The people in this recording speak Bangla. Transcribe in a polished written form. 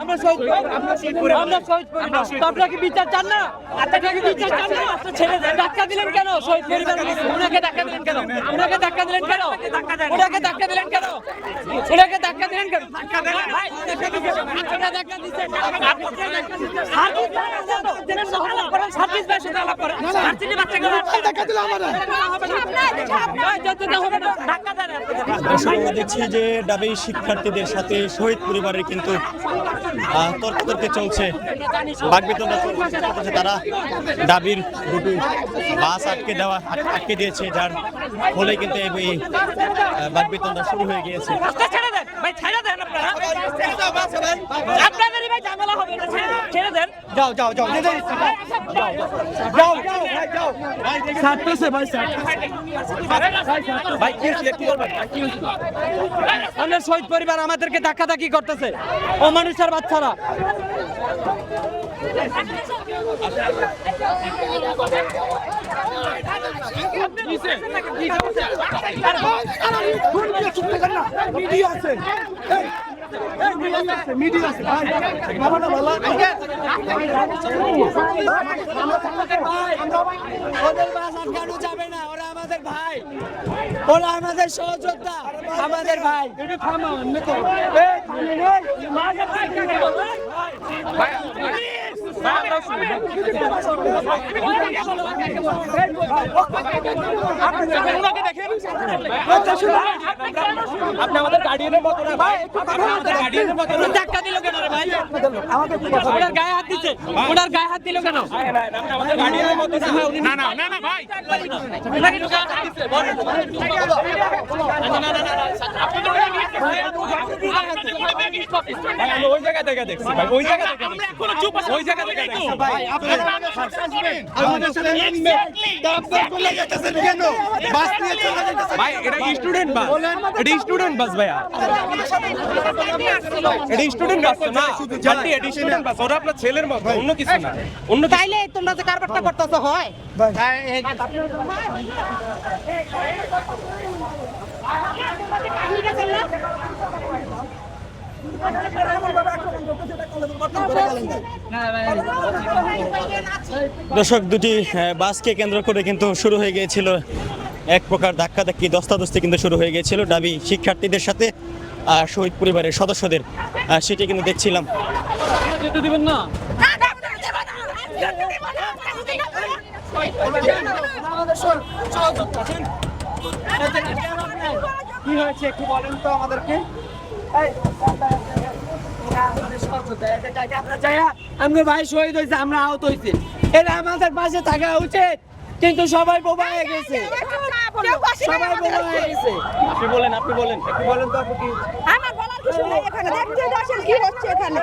আমরা শহীদ আপনারা কি বিচার চান না? আপনারা কি বিচার চান না? ছেড়ে দেন। ধাক্কা দিলেন কেন? শহীদ পরিবার ওনাকে ধাক্কা দিলেন কেন? ওনাকে ধাক্কা দিলেন কেন? ওনাকে ধাক্কা দিলেন কেন? ওনাকে ধাক্কা দিলেন কেন? ভাই আপনারা ধাক্কা দিচ্ছেন। সার্ভিস বাসে আলাপ করেন। সার্ভিস বাচ্চাকে ধাক্কা দিলে আমাদের ধাক্কা দেন। আমরা দেখছি যে ডাবি শিক্ষার্থীদের সাথে শহীদ পরিবারের কিন্তু তর্কাতর্কি চলছে, বাকবিতণ্ডা চলছে। তারা ডাবির দুটো বাস আটকে দিয়েছে, যার ফলে কিন্তু এই বাকবিতণ্ডা শুরু হয়ে গিয়েছে। আমরা শহীদ পরিবার আমাদেরকে ধাক্কাধাক্কি করতেছে, অমানুষের বাচ্চারা। ওদের বাস আটকানো যাবে না, ওরা আমাদের ভাই, ওরা আমাদের সহযোদ্ধা, আমাদের ভাই। আপনি আমাদের গার্ডিয়ানের মতো না ভাই, গার্ডিয়ানের মতো ধাক্কা দিল কেন রে ভাই? ওনার গায়ে হাত দিচ্ছে, ওনার গায়ে হাত দিল কেন? আমাদের গার্ডিয়ানের মতো না, না না না ভাই, ওনাকে তো গায়ে হাত দিচ্ছে। না না না না, আপনি ওই জায়গা থেকে দেখছি ভাই, ওই জায়গা থেকে আমরা এখনো চুপ আছি, ওই জায়গা থেকে দেখছি ভাই। আপনারা আমাদের সাথে দাবদার করে যেতেছেন কেন? বাস নিয়ে চলে যেতেছেন ভাই, এটা স্টুডেন্ট বাস, এটা স্টুডেন্ট বাস ভাইয়া, এটা স্টুডেন্ট বাস না, জানি এটা স্টুডেন্ট বাস, ওরা আপনার ছেলের মতো, অন্য কিছু না। অন্য তাইলে তোমরা যে কারবারটা করতেছো হয় দর্শক, দুটি বাসকে কেন্দ্র করে কিন্তু শুরু হয়ে গিয়েছিল এক প্রকার ধাক্কাধাক্কি, দস্তাদস্তি কিন্তু শুরু হয়ে গিয়েছিল ডাবি শিক্ষার্থীদের সাথে শহীদ পরিবারের সদস্যদের, সেটি কিন্তু দেখছিলাম। কি হয়েছে একটু বলেন তো আমাদেরকে। আমরা ভাই শহীদ হয়েছে, আমরা আহত হয়েছি, এটা আমাদের পাশে থাকা উচিত, কিন্তু সবাই বোবা হয়ে গেছে, সবাই বোবা হয়ে গেছে। আপনি বলেন তো আপনি কি? আমার বলার কিছু নেই, এখানে দেখতে আসেন কি হচ্ছে এখানে।